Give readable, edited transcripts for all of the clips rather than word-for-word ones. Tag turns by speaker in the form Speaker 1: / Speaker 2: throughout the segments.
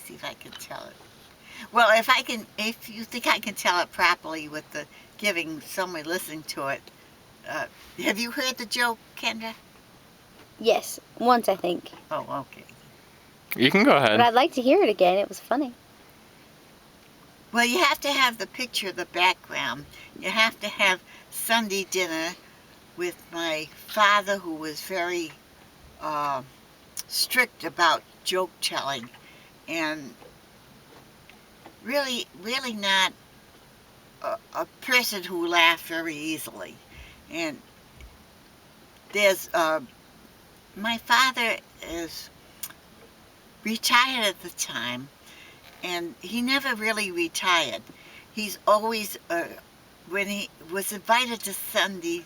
Speaker 1: see if I can tell it. Well, if you think I can tell it properly with the giving someone listening to it, uh, have you heard the joke, Kendra?
Speaker 2: Yes, once I think.
Speaker 1: Oh, okay.
Speaker 3: You can go
Speaker 2: But
Speaker 3: ahead.
Speaker 2: I'd like to hear it again. It was funny.
Speaker 1: Well, you have to have the picture, the background. You have to have Sunday dinner with my father, who was very uh, strict about joke telling and really not a person who laughed very easily. And there's my father is retired at the time, and he never really retired. He's always when he was invited to Sunday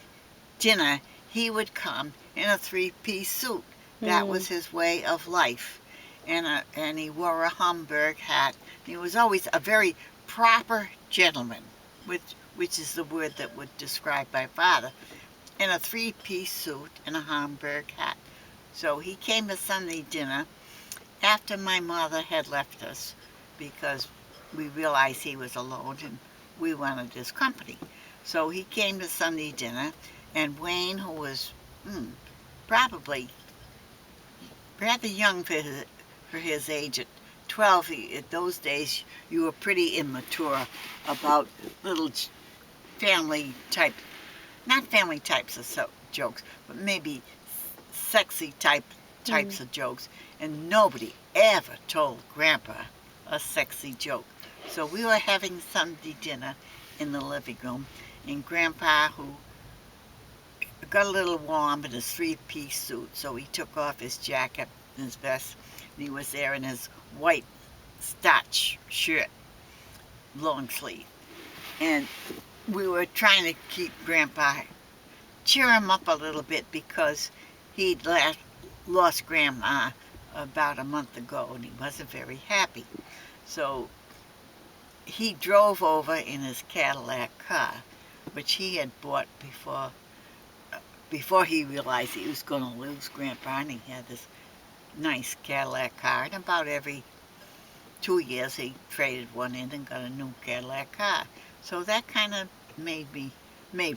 Speaker 1: dinner, he would come in a three-piece suit. That was his way of life. And he wore a Homburg hat. He was always a very proper gentleman, which is the word that would describe my father, in a three-piece suit and a Homburg hat. So he came to Sunday dinner after my mother had left us because we realized he was alone and we wanted his company. So he came to Sunday dinner, and Wayne, who was probably rather young for his age at 12, at those days you were pretty immature about little family type, not family types of jokes, but maybe sexy types of jokes, and nobody ever told Grandpa a sexy joke. So we were having Sunday dinner in the living room, and Grandpa, who got a little warm in his three-piece suit, so he took off his jacket and his vest, and he was there in his white starch shirt, long sleeve. And we were trying to keep Grandpa, cheer him up a little bit because he'd lost Grandma about a month ago, and he wasn't very happy. So he drove over in his Cadillac car, which he had bought before he realized he was going to lose Grandpa, and he had this nice Cadillac car, and about every 2 years he traded one in and got a new Cadillac car. So that kind of made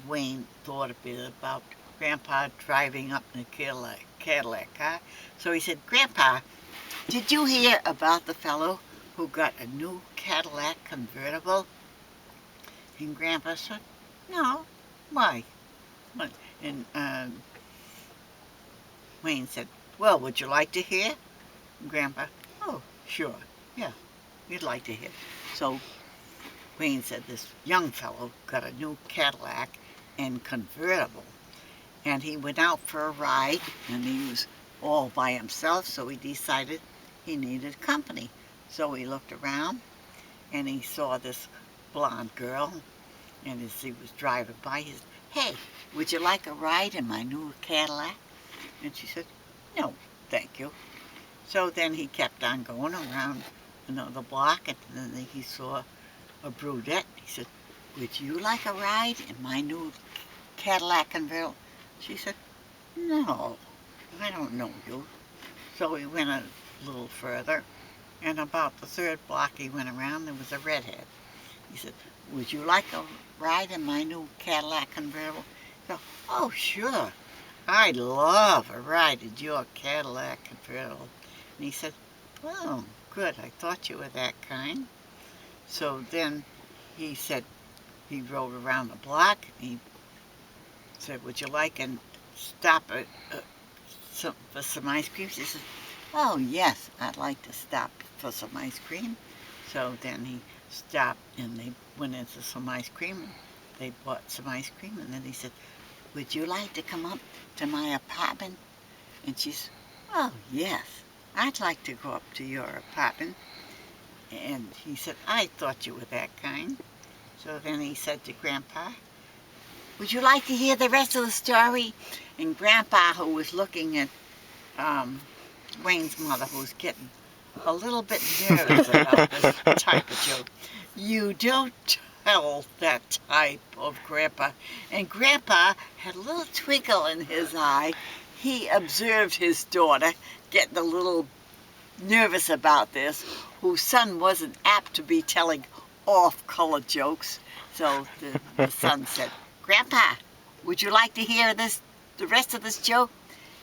Speaker 1: Wayne thought a bit about Grandpa driving up in a Cadillac car. So he said, Grandpa, did you hear about the fellow who got a new Cadillac convertible? And Grandpa said, no, why? And Wayne said, well, would you like to hear? And Grandpa, oh, sure, yeah, we'd like to hear. So Wayne said this young fellow got a new Cadillac and convertible, and he went out for a ride, and he was all by himself, so he decided he needed company. So he looked around, and he saw this blonde girl, and as he was driving by, he said, hey, would you like a ride in my new Cadillac? And she said, no, thank you. So then he kept on going around the block, and then he saw a brunette. He said, would you like a ride in my new Cadillac convertible? She said, no, I don't know you. So he went a little further, and about the third block he went around, there was a redhead. He said, would you like a ride in my new Cadillac convertible? He said, oh, sure. I'd love a ride in your Cadillac convertible. And he said, oh, good, I thought you were that kind. So then he said, he rode around the block, and he said, would you like and stop for some ice cream? She said, oh, yes, I'd like to stop for some ice cream. So then he stopped, and they went into some ice cream, and they bought some ice cream, and then he said, would you like to come up to my apartment? And she said, oh, yes, I'd like to go up to your apartment. And he said, I thought you were that kind. So then he said to Grandpa, would you like to hear the rest of the story? And Grandpa, who was looking at Wayne's mother, who was getting a little bit nervous about this type of joke, you don't tell that type of Grandpa. And Grandpa had a little twinkle in his eye. He observed his daughter getting a little nervous about this, whose son wasn't apt to be telling off-color jokes. So the son said, "Grandpa, would you like to hear the rest of this joke?"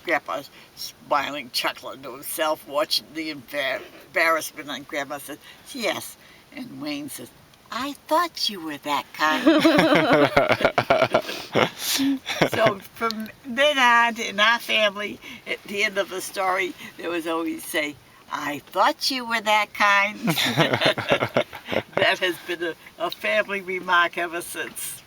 Speaker 1: Grandpa's smiling, chuckling to himself, watching the embarrassment on Grandma says, "Yes." And Wayne says, "I thought you were that kind." So from then on, in our family, at the end of the story, there was always say, "I thought you were that kind." That has been a family remark ever since.